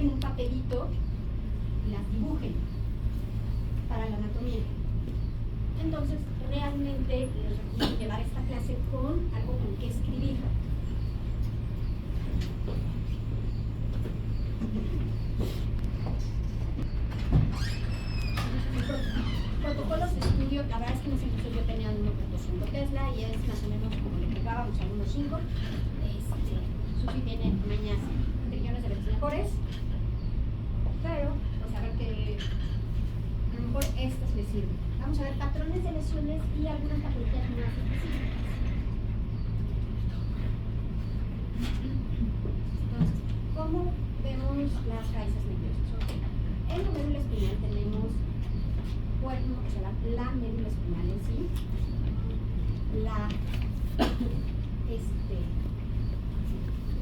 saquen un papelito y las dibujen para la anatomía. Entonces, realmente les recomiendo llevar esta clase con algo con que escribir. Protocolos de estudio, la verdad es que en ese curso yo tenía 1.5 Tesla y es más o menos como le jugábamos a 1.5. Susi tiene mañas trillones de veces mejores, pero pues a ver que a lo mejor estas les sirven. Vamos a ver patrones de lesiones y algunas patologías más específicas. Entonces, ¿cómo vemos las raíces nerviosas? En la médula espinal tenemos cuerno, o sea, la médula espinal en sí,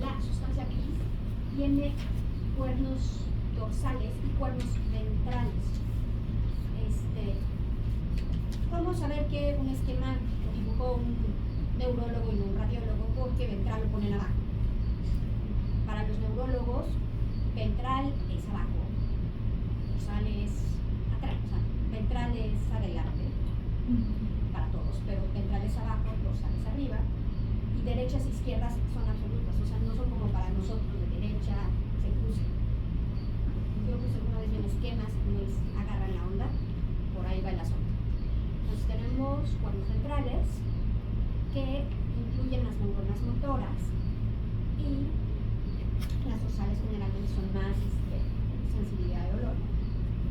la sustancia gris tiene cuernos dorsales y cuernos ventrales. Vamos a ver que un esquema lo dibujó un neurólogo y no un radiólogo porque ventral lo ponen abajo. Para los neurólogos, ventral es abajo, dorsal es atrás, o sea, ventral es adelante, para todos, pero ventral es abajo, dorsal es arriba, y derechas e izquierdas son absolutas, o sea, no son como para nosotros de derecha, se cruza. Yo puse alguna vez en esquemas, no les agarran la onda, por ahí va el asunto. Entonces tenemos cuernos ventrales que incluyen las neuronas motoras y las dorsales generalmente son más sensibilidad de olor.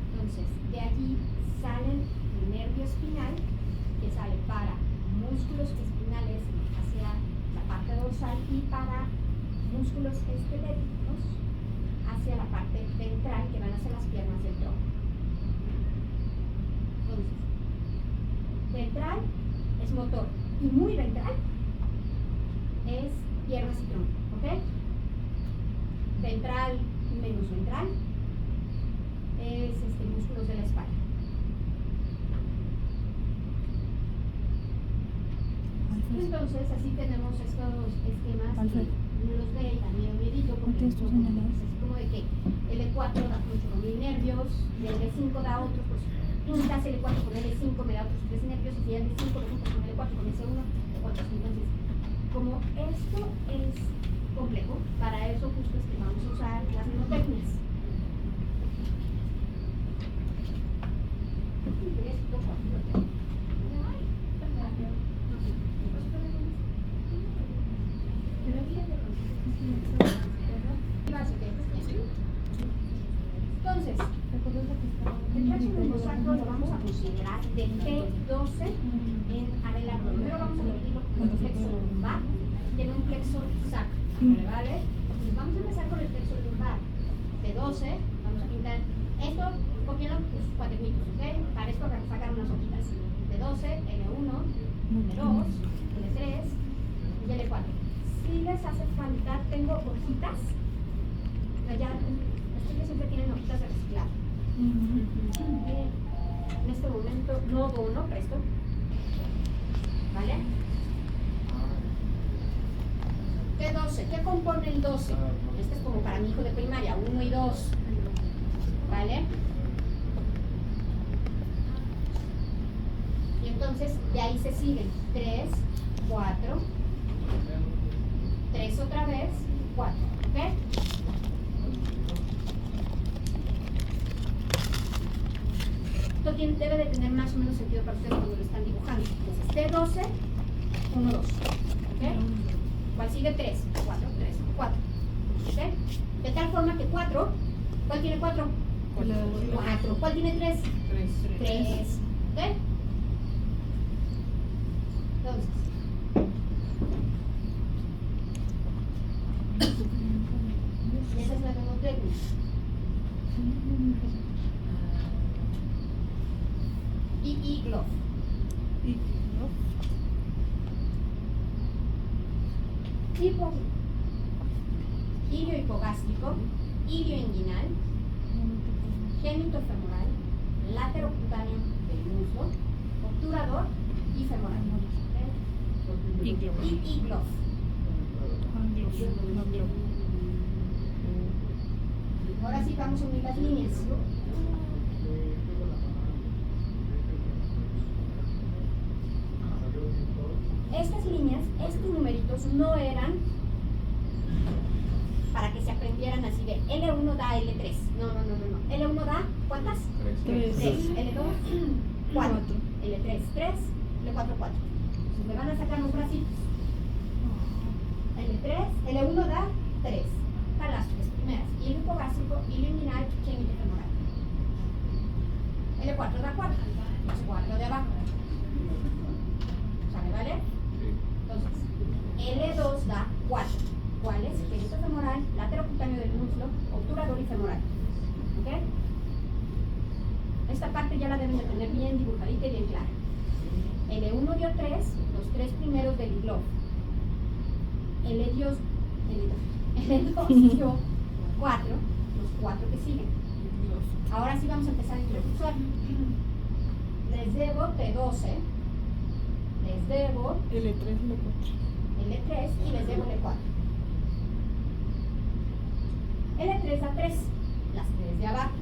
Entonces, de allí salen el nervio espinal, que sale para músculos espinales hacia la parte dorsal y para músculos esqueléticos hacia la parte ventral, que van hacia las piernas del tronco. Entonces, ventral es motor y muy ventral es piernas y tronco, ¿ok? Ventral menos ventral es músculos de la espalda. Entonces, así tenemos estos esquemas que uno los ve y da miedito porque es como de que el E4 da mucho con 1000 nervios y el E5 da otros, pues juntas el E4 con el E5 me da otros 3 nervios y si el E5 lo juntas con el E4 con el E1, otros. Entonces, como esto es complejo, para eso justo es que vamos a usar las mnemotecnias. Entonces, el tracto lumosacro lo vamos a considerar de T12 en adelante. Primero vamos a dividirlo con el plexo lumbar, tiene un plexo sacro, ¿vale? Entonces vamos a empezar con el plexo lumbar. T12, vamos a pintar esto, copien los cuadernitos, ¿ok? Para esto vamos a sacar unas hojitas. T12, L1, L2, L3 y L4. Si les hace falta, tengo hojitas, ya, esto que siempre tienen hojitas de reciclado. En este momento no dono, presto, ¿vale? T12, ¿qué compone el 12? Este es como para mi hijo de primaria, 1 y 2, ¿vale? Y entonces de ahí se siguen 3, 4, 3 otra vez, 4, ¿ok? Esto debe de tener más o menos sentido para ustedes cuando lo están dibujando. Entonces T12, 1, 2, ¿ok? ¿Cuál sigue? 3, 4, 3, 4, ¿ok? De tal forma que 4, ¿cuál tiene 4? 4, ¿cuál tiene 3? 3, ¿ok? Entonces, esa es la mnemotecnia. Glove. Ilio hipogástrico, ilio inguinal, genitofemoral, laterocutáneo del muslo, obturador y femoral. Y glove. Ahora sí vamos a unir las líneas. Estas líneas, estos numeritos no eran para que se aprendieran así de L1 da L3. No. L1 da, ¿cuántas? 3. L2, 4. L3, 3. L4, 4. Entonces me van a sacar los bracitos. L3, L1 da 3. Para las tres primeras. Hilo hipogástrico, hilo inguinal, genito femoral. L4 da 4. Los 4 de abajo. ¿Sale, vale? Entonces, L2 da 4. ¿Cuál es? Genito femoral, laterocutáneo del muslo, obturador y femoral. ¿Ok? Esta parte ya la deben de tener bien dibujadita y bien clara. L1 dio 3, los 3 primeros del islof. L2 dio 4, los 4 que siguen. Ahora sí vamos a empezar a introducir. Les debo T12, les debo L3, L3 y les debo L4. L3 da 3, las 3 de abajo.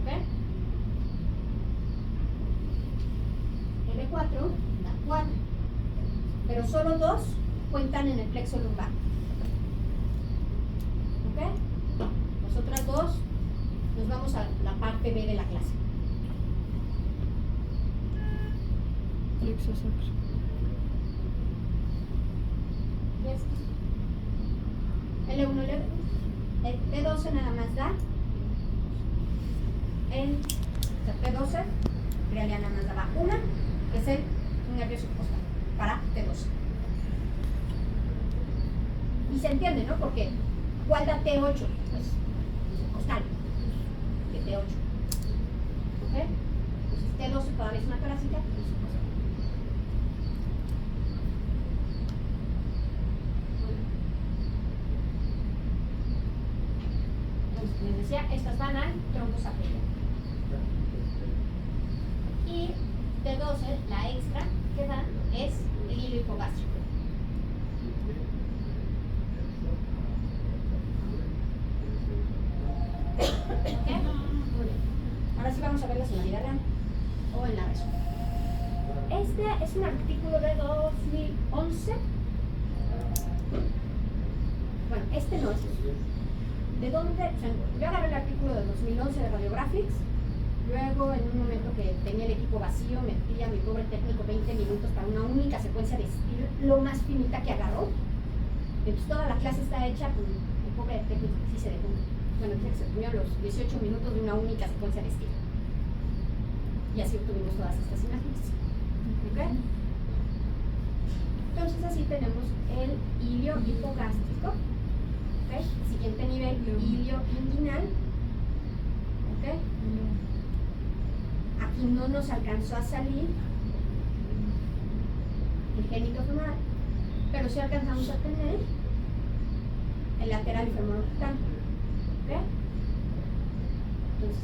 ¿Ok? L4 da 4, pero solo 2 cuentan en el plexo lumbar. ¿Ok? Las otras 2 nos vamos a la parte B de la clase. Plexo sacro. Yes. L1, el T12 nada más da. El T12 en realidad nada más daba una, que es el nervio subcostal para T12. Y se entiende, ¿no? Porque ¿cuál da T8? Pues subcostal de T8. ¿Ok? Entonces T12 todavía es una torácica y subcostal. Entonces, les decía, estas van al tronco sacro. Y T12, la extra que da es el hilo hipogástrico. ¿Ok? Muy bien. Ahora sí vamos a verlas en la vida real o en la resumen. Este es un artículo de 2011. Bueno, este no es. ¿De dónde? O sea, yo agarré el artículo de 2011 de Radiographics. Luego, en un momento que tenía el equipo vacío, metí a mi pobre técnico 20 minutos para una única secuencia de estilo, lo más finita que agarró. Entonces, toda la clase está hecha con el pobre técnico que sí se dejó. Bueno, se comió los 18 minutos de una única secuencia de estilo. Y así obtuvimos todas estas imágenes. ¿Ok? Entonces, así tenemos el hilio hipogástrico. ¿Ok? Siguiente nivel, hilio inguinal. ¿Ok? Aquí no nos alcanzó a salir el genito femoral, pero sí alcanzamos a tener el lateral y femoral cutáneo. ¿Ok? Entonces,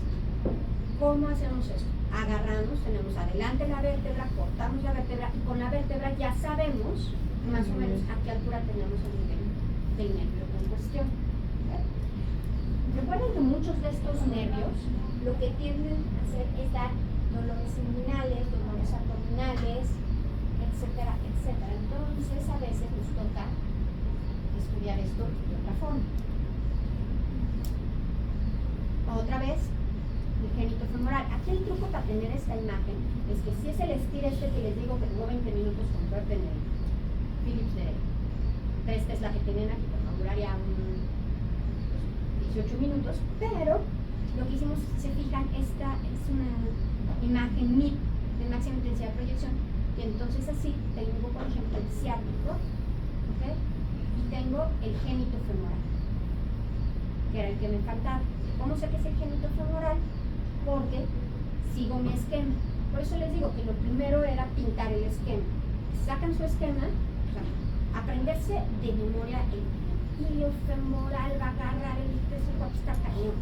¿cómo hacemos esto? Agarramos, tenemos adelante la vértebra, cortamos la vértebra y con la vértebra ya sabemos más o menos a qué altura tenemos el nivel del nervio en cuestión. ¿Ok? Recuerden que muchos de estos nervios lo que tienden a hacer es dar dolores inguinales, dolores abdominales, etcétera, etcétera. Entonces a veces nos toca estudiar esto de otra forma. Otra vez, el genito femoral. Aquí el truco para tener esta imagen es que si es el estilo que les digo que duró 20 minutos con Bert en el Philips de esta es la que tienen aquí, por duraría 18 minutos, pero lo que hicimos, si se fijan, esta es una imagen MIP de máxima intensidad de proyección, y entonces así tengo, por ejemplo, el ciático, ¿ok? Y tengo el genito femoral, que era el que me faltaba. ¿Cómo sé que es el genito femoral? Porque sigo mi esquema. Por eso les digo que lo primero era pintar el esquema. Sacan su esquema, o sea, aprenderse de memoria el hilio femoral, va a agarrar el peso, aquí está cañón.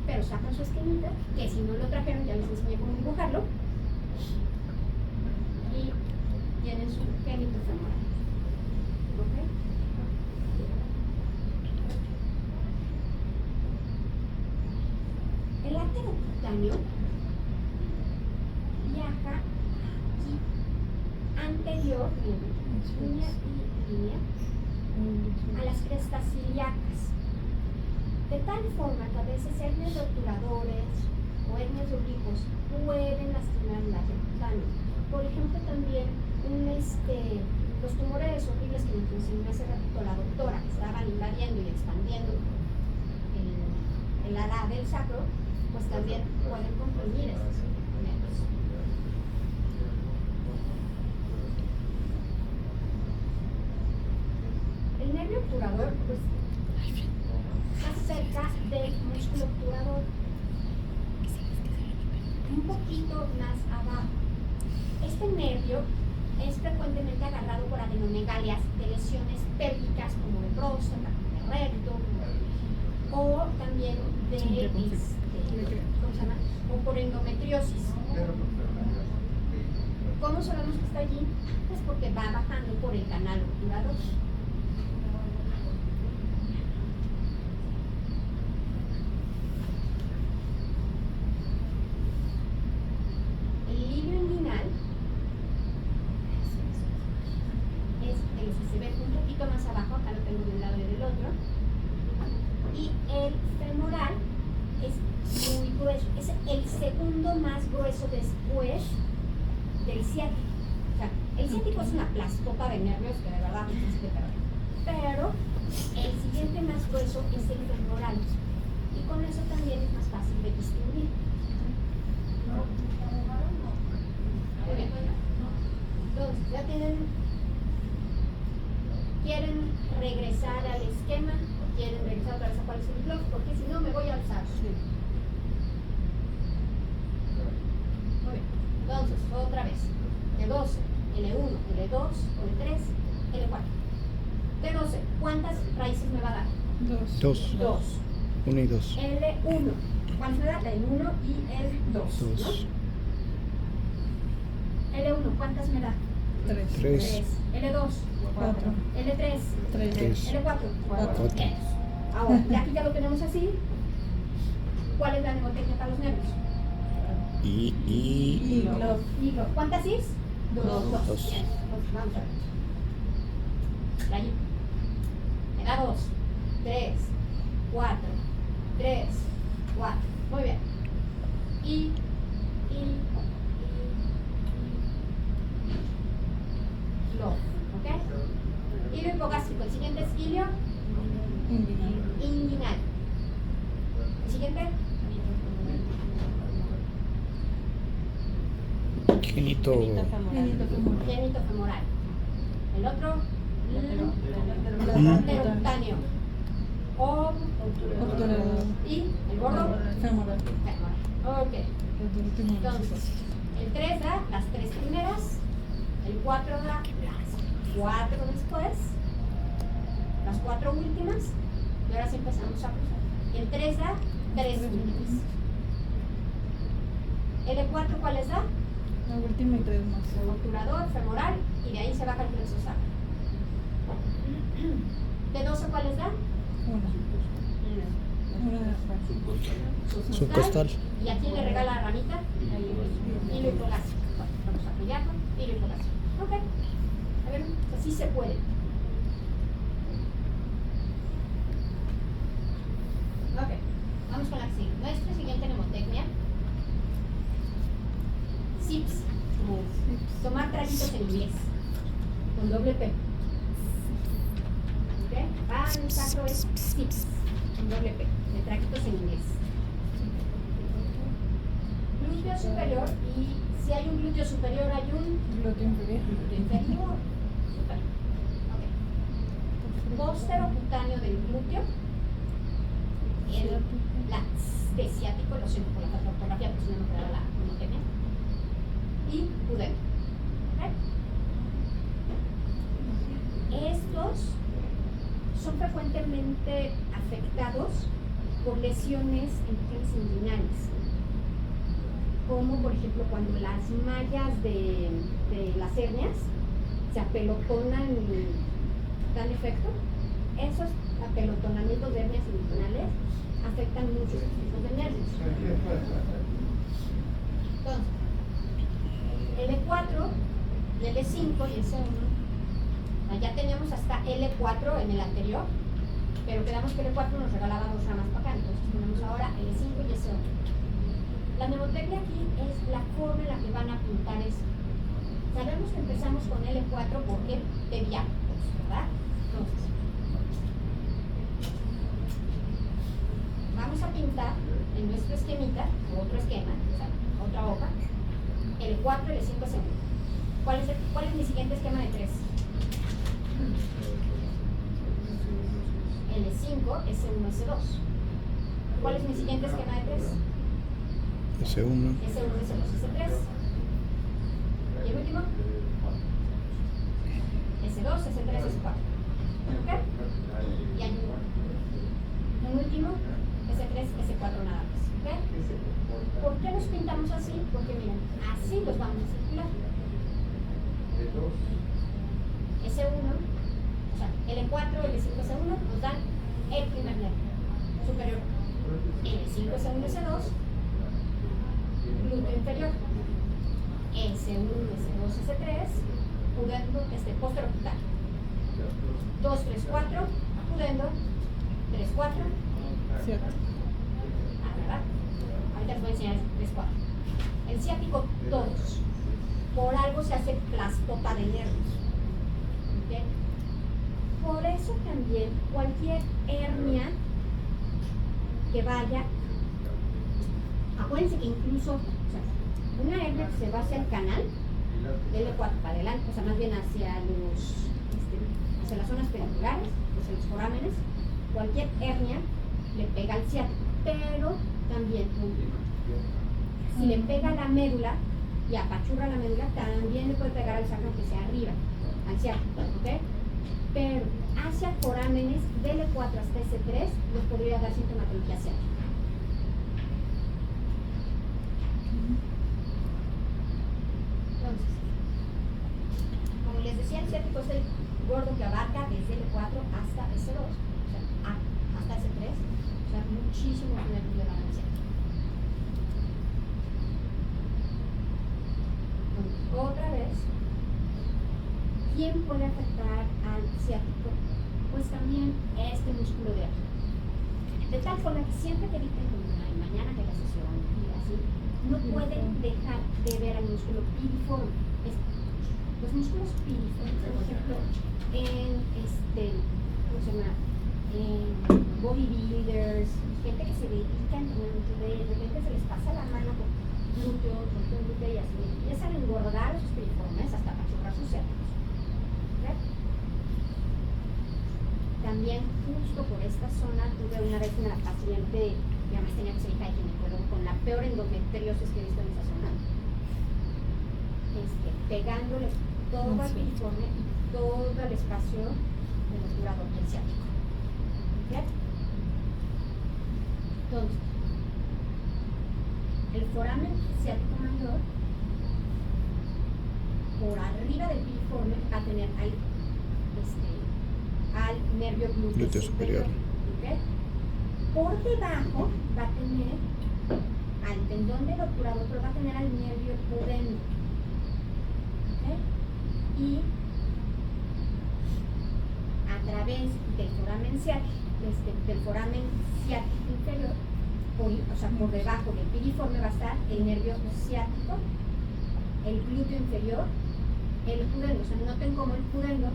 Pero sacan su esquemita, que si no lo trajeron ya les enseñé cómo dibujarlo, y tienen su genito femoral. ¿Ok? arterio cutáneo viaja aquí anterior, línea y línea, a las crestas ilíacas. De tal forma que a veces hernias de obturadores o hernias de oblicuos pueden lastimar el arterio cutáneo. Por ejemplo, también los tumores horribles que nos enseñó hace ratito la doctora, que estaban invadiendo y expandiendo el ala del sacro, pues también pueden comprimir estos nervios. El nervio obturador, pues, está cerca del músculo obturador, un poquito más abajo. Este nervio es frecuentemente agarrado por adenomegalias de lesiones pélvicas como de próstata, de recto, o también de, ¿cómo se llama? O por endometriosis. ¿Cómo sabemos que está allí? Pues porque va bajando por el canal obturador. El hilio inguinal es el que se ve un poquito más abajo, acá lo tengo de un lado y del otro, y el femoral es muy grueso, es el segundo más grueso después del ciático. O sea, el ciático es una plastota de nervios que de verdad no existe, pero el siguiente más grueso es el femoral, y con eso también es más fácil de distinguir. Muy bien. Entonces, ya ¿quieren regresar al esquema o quieren regresar otra vez a cuál es el blog? Porque si no me voy a alzar. Muy bien. Entonces, otra vez. L12, L1, L2, L3, L4. L12, ¿cuántas raíces me va a dar? Dos. 2. 1 y 2. L1, ¿cuántas me da? El 1 y el 2. 2. L1, ¿cuántas me da? 3. L2, 4. L3, 3. L4, 4. Ahora, ya aquí ya lo tenemos así. ¿Cuál es la mnemotecnia para los nervios? Y Hilo. Hilo. ¿Cuántas is? 2. Dos. Bien, entonces vamos a ver. Ahí. Me da 2, 3, 4, 3, 4. Muy bien. Y lo. ¿Ok? Hilo hipogástrico. El siguiente es hilo inguinal. El siguiente. Genito. Genito femoral. El otro. Mm. Pterocutáneo. Obturador. Y el gordo. Femoral. Femoral. Ok. Entonces, el 3 da las 3 primeras. El 4 da las 4 después. Las 4 últimas. Y ahora sí empezamos a cruzar. El 3 da 3 últimas. El 4, ¿cuáles da? La última y 3 más. Obturador, femoral, y de ahí se baja el plexo sacro. ¿De 12 cuáles da? Una. Subcostal. ¿Y a quién le regala la ramita? Hilo hipogástrico. Vamos a apoyarlo. Hilo hipogástrico. Ok. A ver, así se puede. Ok. Vamos con la siguiente. Nuestra siguiente mnemotecnia. SIPS. Tomar traguitos en inglés. Con doble P. ¿Ok? Pan sacro es SIPS. Con doble P. De traguitos en inglés. Glúteo superior, y si hay un glúteo superior hay un Glúteo inferior. glúteo inferior. Superior. Ok. Posterocutáneo del glúteo. De ciático, lo siento por la falta de ortografía, porque si no me quedaba la mnemotecnia. Y pudeno. ¿Ok? Estos son frecuentemente afectados por lesiones en regiones inguinales, como por ejemplo cuando las mallas de las hernias se apelotonan y dan efecto. Esos apelotonamientos de hernias inguinales afectan muchos tipos de nervios. Entonces, L4, L5 y S1. Ya teníamos hasta L4 en el anterior, pero quedamos que L4 nos regalaba dos ramas para acá, entonces ponemos ahora L5 y S1. La mnemotecnia aquí es la forma en la que van a apuntar eso. Sabemos que empezamos con L4 porque de viáticos, ¿verdad? Entonces, vamos a pintar en nuestro esquemita, otro esquema, o sea, otra hoja, L4, L5, S1. ¿Cuál es mi siguiente esquema de 3? L5, S1, S2. ¿Cuál es mi siguiente esquema de 3? S1. S1, S2, S3. ¿Y el último? S2, S3, S4. ¿Ok? Y hay un último, S3, S4 nada más. ¿Ok? ¿Por qué los pintamos así? Porque miren, así los vamos a circular. S1, o sea, L4, L5, S1 nos dan el primer nervio superior. L5, S1, S2, glúteo inferior. S1, S2, S3, pudendo, posteroccipital. 2, 3, 4, pudendo, 3, 4. Cierto. ¿Verdad? Ahorita les voy a enseñar el 3, 4. El ciático, todos. Por algo se hace plastota de nervios. ¿Okay? Por eso también cualquier hernia que vaya, acuérdense que incluso, o sea, una hernia que se va hacia el canal, L4 para adelante, o sea, más bien hacia hacia las zonas periculares, hacia los forámenes, cualquier hernia le pega al ciático, pero también si le pega a la médula y apachurra la médula, también le puede pegar al sacro que sea arriba, al ciático, ¿ok? Pero hacia forámenes de L4 hasta S3 nos podría dar sintomatología ciática. Entonces, como les decía, el ciático es el gordo que abarca desde L4 hasta S2, o sea, hasta S3, o sea, muchísimos nervios de la ciática. Otra vez, ¿quién puede afectar al ciático? Pues también este músculo de aquí. De tal forma que siempre que dicten mañana que la sesión y así, no pueden dejar de ver al músculo piriforme. Los músculos piriformes, por ejemplo, en ¿cómo se llama? En bodybuilders, gente que se dedica a entrenamiento de repente se les pasa la mano por glúteo y así, empiezan a engordar sus piriformes hasta apachurrar sus ciáticos. ¿Okay? También justo por esta zona tuve una vez una paciente que además tenía que ser hija de ginecólogo con la peor endometriosis que he visto en esa zona, pegándole todo el piriforme y todo el espacio del obturador del ciático. ¿Okay? Entonces, el foramen ciático mayor, por arriba del piriforme, va a tener al nervio glúteo superior. ¿Okay? Por debajo va a tener al tendón del obturador, pero va a tener al nervio pudendo. ¿Okay? Y a través del foramen ciático, inferior, o sea, por debajo del piriforme va a estar el nervio ciático, el glúteo inferior, el pudendo. O sea, noten cómo el pudendo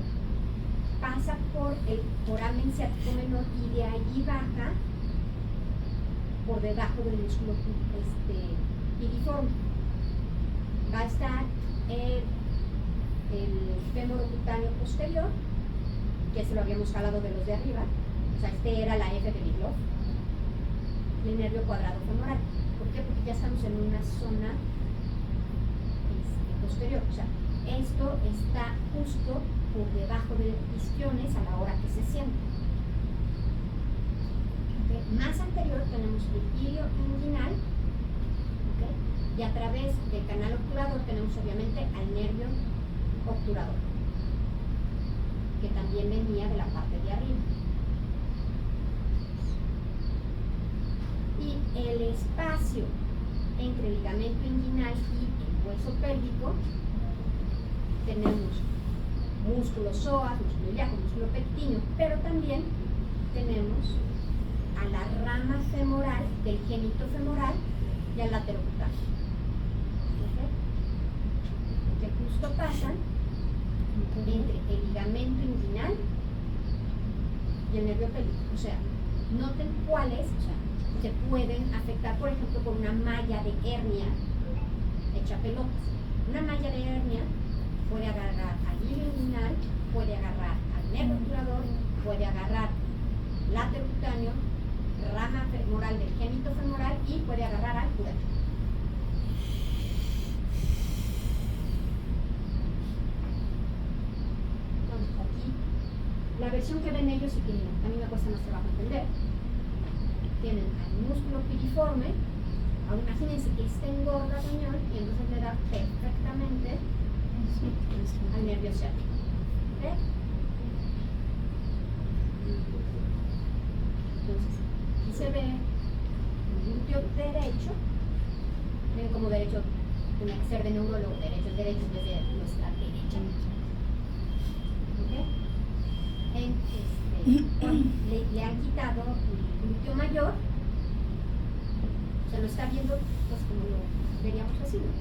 pasa por el foramen ciático menor y de allí baja por debajo del músculo piriforme. Va a estar el fémoro cutáneo posterior, que se lo habíamos jalado de los de arriba, o sea, era la F de Bigloff, y el nervio cuadrado femoral. ¿Por qué? Porque ya estamos en una zona posterior, o sea, esto está justo por debajo de isquiones a la hora que se siente. ¿Okay? Más anterior tenemos el ilio inguinal, ¿okay? Y a través del canal obturador tenemos obviamente al nervio obturador, que también venía de la parte de arriba. espacio entre el ligamento inguinal y el hueso pélvico tenemos músculo psoas, músculo ilíaco, músculo pectíneo, pero también tenemos a la rama femoral del génito femoral y al laterocutáneo. Que justo pasan entre el ligamento inguinal y el nervio pélvico. O sea, noten cuáles se pueden afectar, por ejemplo, por una malla de hernia hecha pelotas. Una malla de hernia puede agarrar al hilo inguinal, puede agarrar al nervio obturador, puede agarrar laterocutáneo, rama femoral del génito femoral y puede agarrar al pudendo. Entonces aquí, la versión que ven ellos y que a mí me cuesta más trabajo entender, tienen al músculo piriforme. Ahora imagínense que este engorda riñón y entonces le da perfectamente al nervio ciático. ¿Okay? Entonces, aquí se ve el glúteo derecho. Ven como derecho tiene que ser de neurólogo, derecho es derecho desde nuestra derecha. ¿Okay? Le han quitado el glúteo mayor. Se lo está viendo pues como lo veríamos así, ¿no?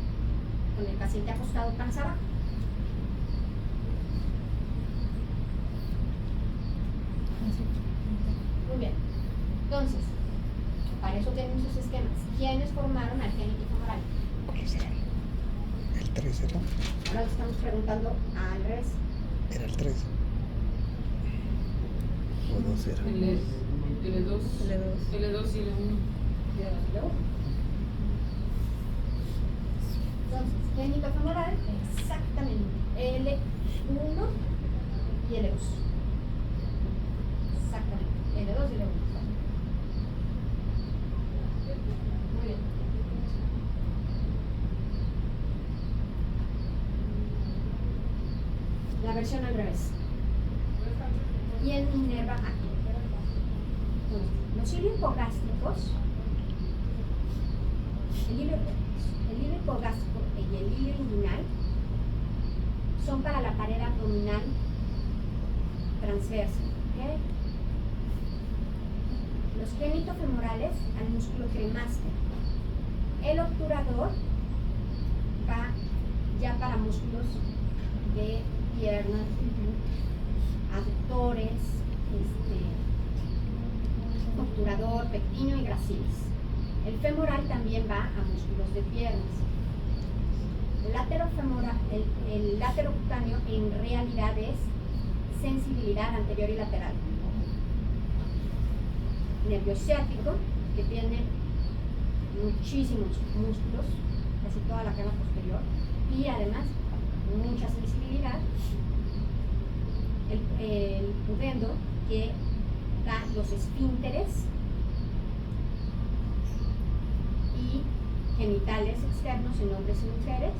Con el paciente acostado panza abajo. Muy bien. Entonces, para eso tenemos esos esquemas. ¿Quiénes formaron al génito femoral? ¿Cuál será? ¿El 3 era? Ahora le estamos preguntando al revés. Era el 3. O 2 era. L2, L2. L2 y L1. Entonces, génito femoral, exactamente. L1 y L2. Exactamente. L2 y L1. Muy bien. La versión al revés. Y en inerva aquí. Los hilos hipogástricos, el hilo hipogástrico y el hilo inguinal son para la pared abdominal transversa. ¿Okay? Los genitofemorales al músculo cremaster. El obturador va ya para músculos de piernas, aductores, obturador, pectíneo y gracilis. El femoral también va a músculos de piernas. El laterocutáneo en realidad es sensibilidad anterior y lateral. Nervio ciático, que tiene muchísimos músculos, casi toda la cara posterior, y además mucha sensibilidad. El pudendo, que da los esfínteres y genitales externos en hombres y mujeres.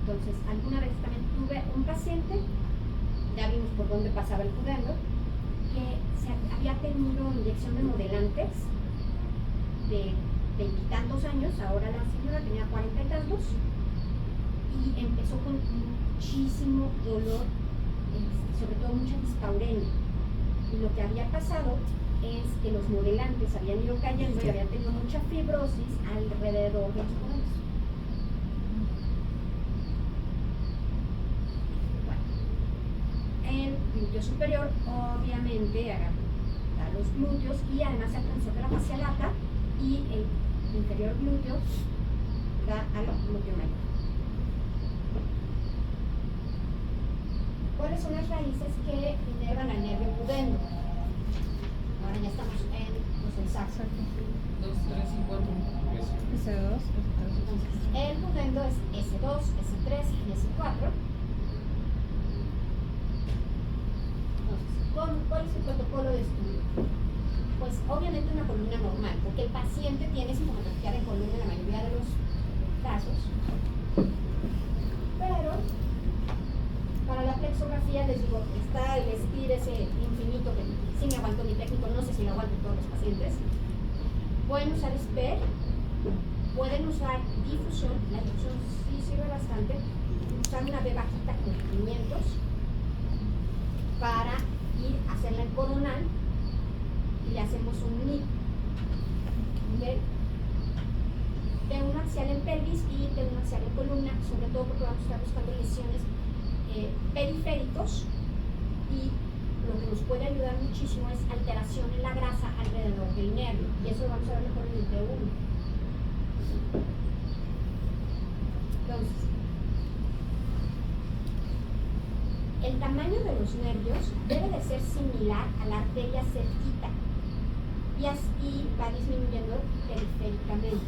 Entonces, alguna vez también tuve un paciente, ya vimos por dónde pasaba el pudendo, que había tenido inyección de modelantes de veintitantos años, ahora la señora tenía 40 y tantos, y empezó con muchísimo dolor, sobre todo mucha dispauremia. Y lo que había pasado es que los modelantes habían ido cayendo y habían tenido mucha fibrosis alrededor de los poderes. Bueno, el glúteo superior obviamente agarra los glúteos y además se alcanzó de la fascia lata, y el inferior glúteo da al glúteo mayor. ¿Cuáles son las raíces que inervan al nervio pudendo? Ahora ya estamos en los ensayos. 2, 3 y 4. S2, Entonces, el pudendo es S2, S3 y S4. Entonces, ¿cuál es el protocolo de estudio? Pues obviamente una columna normal, porque el paciente tiene sintomatología de columna en la mayoría de los casos. Pero para la plexografía les digo, está el estir ese infinito que sí me aguantó mi técnico, no sé pacientes y lo aguanto todos los pacientes. Pueden usar SPER, pueden usar difusión, la difusión sí sirve bastante, usar una B bajita con 500 para ir a hacerla en coronal y le hacemos un NIP. ¿Okay? De un axial en pelvis y de un axial en columna, sobre todo porque vamos a estar buscando lesiones periféricos, y lo que nos puede ayudar muchísimo es alteración en la grasa alrededor del nervio, y eso lo vamos a ver mejor en el T1. Entonces, el tamaño de los nervios debe de ser similar a la arteria cerquita y así va disminuyendo periféricamente.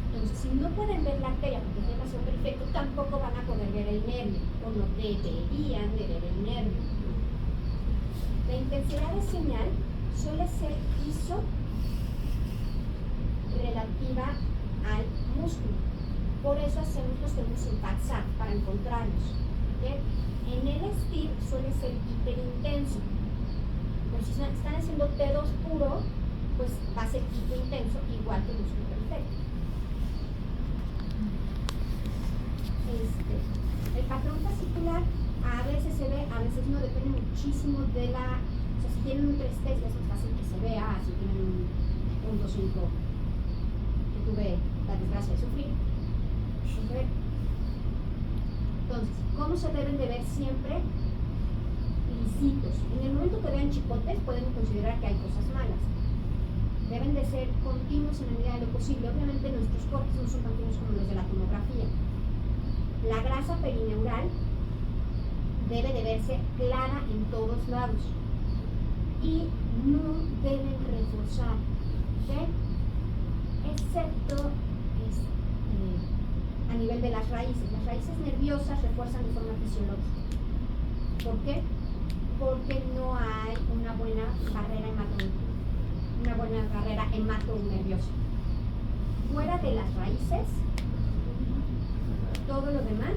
Entonces, si no pueden ver la arteria porque es demasiado periférico, tampoco van a poder ver el nervio, o no deberían de ver el nervio. La intensidad de señal suele ser ISO relativa al músculo. Por eso hacemos los tenemos en PATSAT para encontrarlos. ¿Okay? En el STIR suele ser hiperintenso. Pero si están haciendo T2 puro, pues va a ser hiperintenso igual que el músculo periférico. El patrón fascicular a veces se ve, a veces no, depende muchísimo de la. O sea, si tienen un 3T es más fácil que se vea, si tienen un 1.5 que tuve la desgracia de sufrir. ¿Okay? Entonces, ¿cómo se deben de ver siempre? Lisitos. En el momento que vean chicotes pueden considerar que hay cosas malas. Deben de ser continuos en la medida de lo posible. Obviamente nuestros cortes no son continuos como los de la tomografía. La grasa perineural debe de verse clara en todos lados y no deben reforzar, ¿okay? Excepto a nivel de las raíces. Las raíces nerviosas refuerzan de forma fisiológica. ¿Por qué? Porque no hay una buena barrera hematonerviosa. Fuera de las raíces, todo lo demás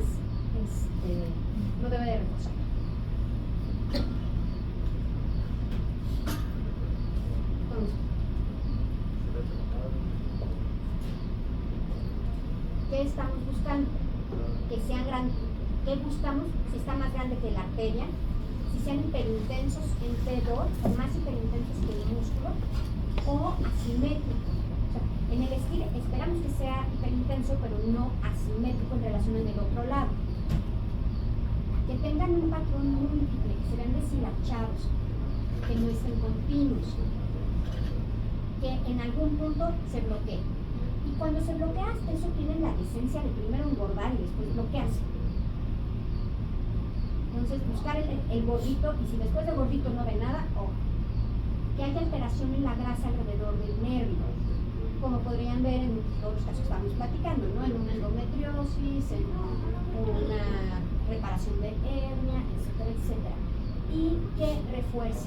no debe de reforzar. Entonces, ¿qué estamos buscando? Que sean grandes. ¿Qué buscamos? Si está más grande que la arteria, si sean hiperintensos en T2 o más hiperintensos que el músculo, o asimétricos. O sea, en el STIR esperamos que sea hiperintenso, pero no asimétrico en relación al del otro lado. Que tengan un patrón múltiple, que se vean deshilachados, que no estén continuos, que en algún punto se bloquee. Y cuando se bloquea, eso tiene la licencia de primero engordar y después bloquearse. Entonces, buscar el gordito, y si después del gordito no ve nada, que haya alteración en la grasa alrededor del nervio, como podrían ver en todos los casos que estamos platicando, ¿no? En una endometriosis, en una reparación de hernia, etcétera, etcétera. Y que refuerce.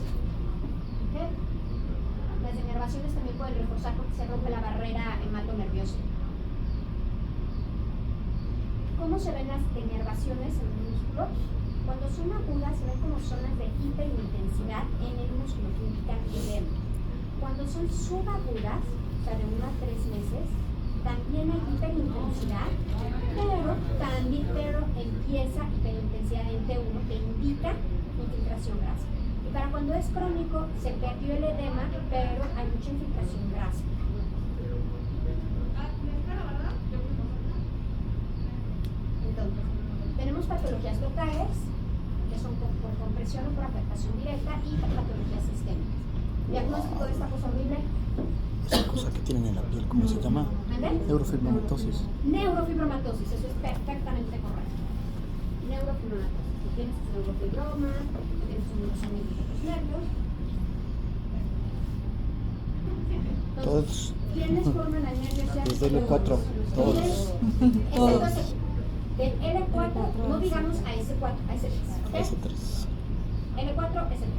¿Okay? Las denervaciones también pueden reforzar porque se rompe la barrera hematonerviosa. ¿Cómo se ven las denervaciones en el músculo? Cuando son agudas se ven como zonas de hiperintensidad en el músculo que indican edema. Cuando son subagudas, o sea, de 1 a 3 meses, también hay hiperintensidad, pero empieza hiperintensidad en T1 que indica infiltración grasa. Y para cuando es crónico, se perdió el edema, pero hay mucha infiltración grasa. Entonces, tenemos patologías locales, que son por compresión o por afectación directa, y patologías sistémicas. Diagnóstico de esta cosa horrible. Esa cosa que tienen en la piel, ¿cómo se llama? Neurofibromatosis. Neurofibromatosis, eso es perfectamente correcto. Neurofibromatosis. Si tienes neurofibroma, si tienes un engrosamiento de los nervios. Todos. ¿Quiénes forman al nervio? Desde L4, todos. Del L4, no digamos a S4, a S3. ¿Okay? S3. L4, S3.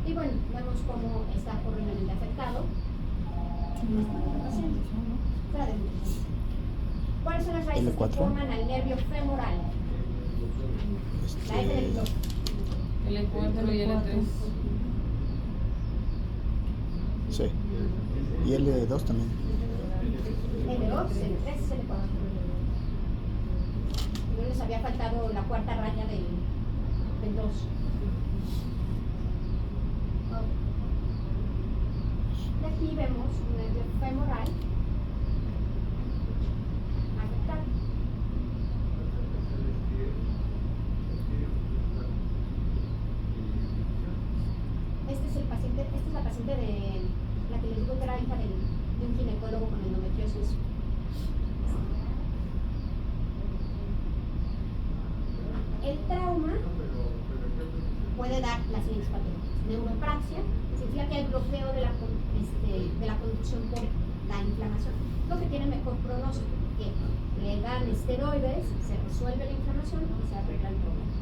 Y bueno, vemos cómo está horriblemente afectado. ¿Cuáles son las raíces L4. que forman al nervio femoral? La F del 2. L4 y L3. Sí. Y L2 también. L2, L3, L4. No les había faltado la cuarta raya del 2. Y aquí vemos un nervio femoral afectado. Este es el paciente, esta es la paciente de la que les digo que era hija de un ginecólogo con endometriosis. El trauma puede dar las siguientes patologías. Neuropraxia significa que hay bloqueo de la conducción por la inflamación, lo que tiene mejor pronóstico, que le dan esteroides, se resuelve la inflamación y se arregla el problema.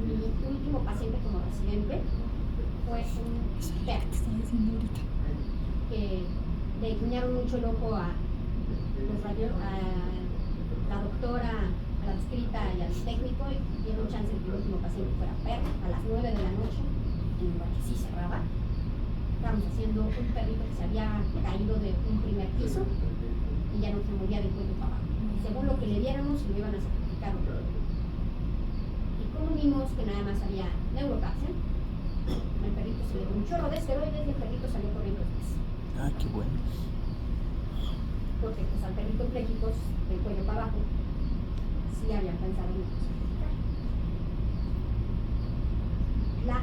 Mi último paciente como residente fue un perro que le guiñaron mucho el ojo a la doctora, a la adscrita y al técnico, y dieron chance de que el último paciente fuera perro a las 9 de la noche, en lugar que sí cerraba. Estábamos haciendo un perrito que se había caído de un primer piso y ya no se movía del cuello para abajo. Según lo que le diéramos, lo iban a sacrificar. Y como vimos que nada más había neuropaxia, al perrito se le dio un chorro de esteroides y el perrito salió corriendo después. Ah, qué bueno. Porque pues al perrito pléjicos del cuello para abajo sí habían pensado en sacrificar. La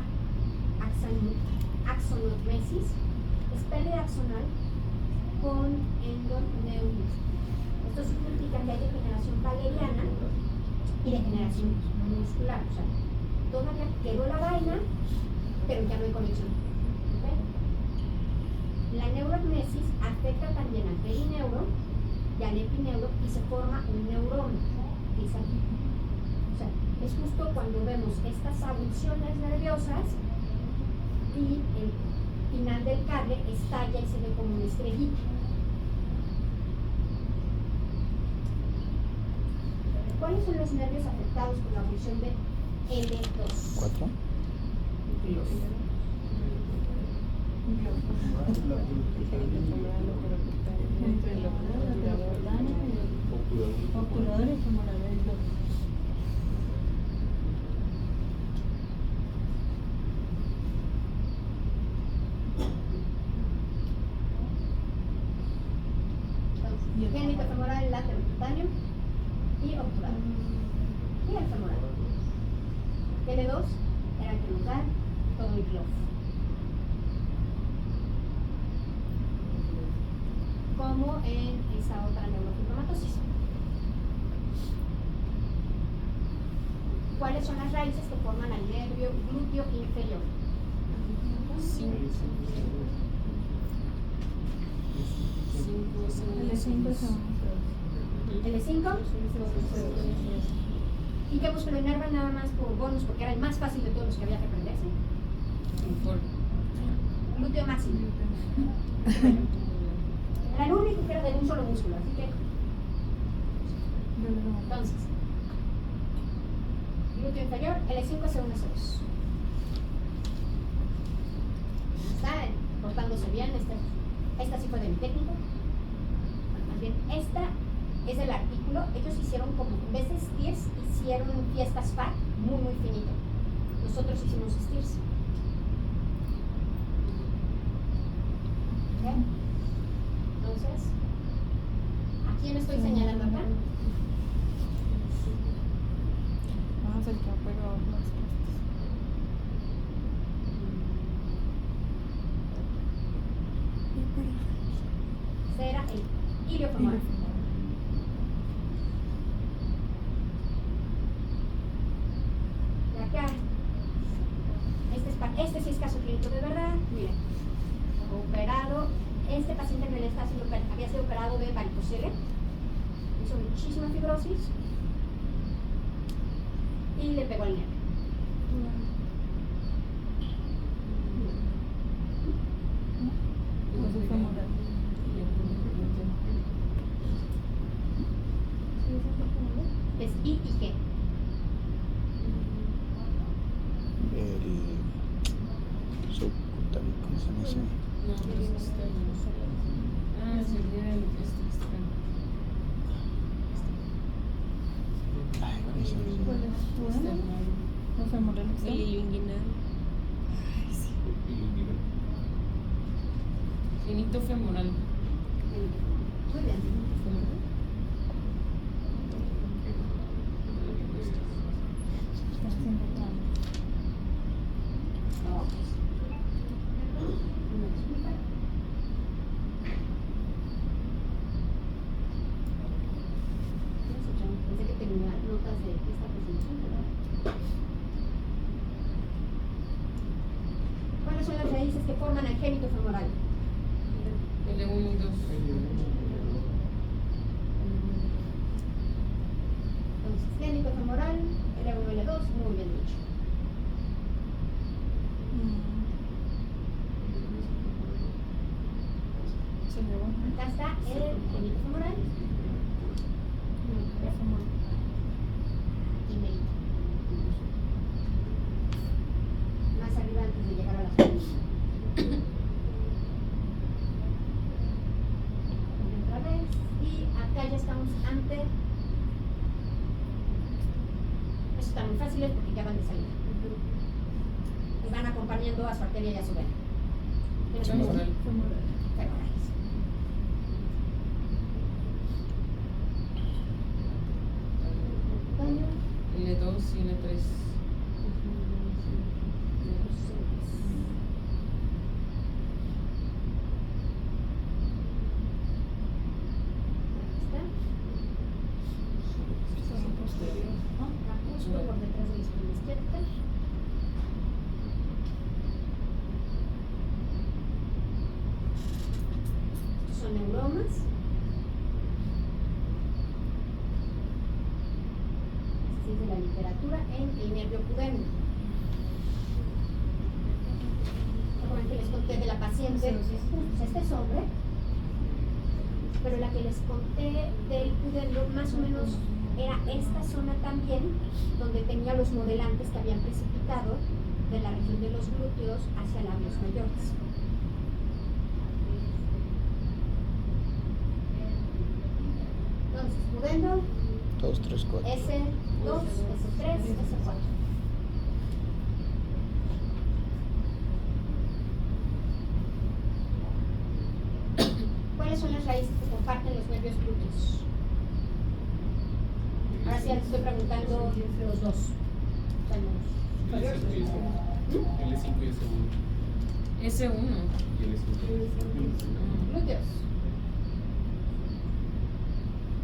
axonotmesis es pérdida axonal con endoneurismo. Esto significa que hay degeneración valeriana y degeneración muscular. O sea, todavía quedó la vaina, pero ya no hay conexión. ¿Okay? La neurognesis afecta también al perineuro y al epineuro y se forma un neuroma, que es aquí. O sea, es justo cuando vemos estas abulsiones nerviosas y el final del cable estalla y se ve como una estrellita. ¿Cuáles son los nervios afectados por la abulsión de L2? 4. Entre el obturador y femoral. Génito femoral, laterocutáneo y obturador. Y el femoral. L2 era el que nos da todo el globo. Como en esa otra neurofibromatosis. ¿Cuáles son las raíces que forman al nervio glúteo inferior? L5. ¿Y qué músculo inerva nada más por bonus? Porque era el más fácil de todos los que había que aprenderse. Glúteo máximo. Era el único que era de un solo músculo, así que. Entonces, glúteo inferior, L5 se une a 2. Está portándose bien, esta sí fue de mi técnico. Más bien, esta es el artículo. Ellos hicieron como, en vez de steers, hicieron fiestas fat muy muy finito. Nosotros hicimos steers. ¿Okay? Entonces, ¿a quién estoy señalando acá? Vamos a echar pegado las costas. Ese era el iliofemoral. Y acá, este sí es caso clínico de verdad. Miren, operado. Este paciente en realidad había sido operado de varicocele, hizo muchísima fibrosis y le pegó al nervio. Es I y G. buenísimo. No, pues sería el externo. Ay, buenísimo. ¿Cuál es? Bueno, Externo. no femoral El externo. ilioinguinal. Genito femoral. Muy bien. Está haciendo tal. Pensé que tenía notas de esta presentación, pero... ¿Cuáles son las raíces que forman el génito femoral? L1 y 2. Entonces, génito femoral, L1 y L2, muy bien dicho. Sería bueno. Acá está el genito femoral y medio. Más arriba antes de llegar a las piernas. Otra vez. Y acá ya estamos ante. Eso están muy fáciles porque ya van de salida. Y van acompañando a su arteria y a su vena. ¿Tienes un Femoral. Femorales. Daño. L2 y L3. Justo por detrás de la espina izquierda. Estos son neuromas. Así es de la literatura en el nervio pudendo. Normalmente les conté de la paciente, pues este es hombre, pero la que les conté del pudendo más o menos era esta zona también, donde tenía los modelantes que habían precipitado de la región de los glúteos hacia labios mayores. Entonces, pudendo, 2, 3, 4. S2, S3, S4. ¿Cuáles son las raíces que comparten los nervios glúteos? Ahora sí, ya te estoy preguntando los dos. L5 y S1. S1. Y L5. Glúteos.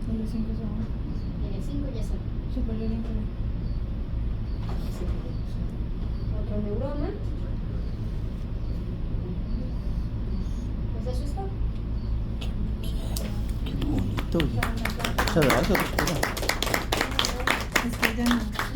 L5 son En el 5 y S1. superior e inferior. Otro neuroma. Pues eso es todo. Qué bonito. Muchas gracias, doctora. Es que ya no.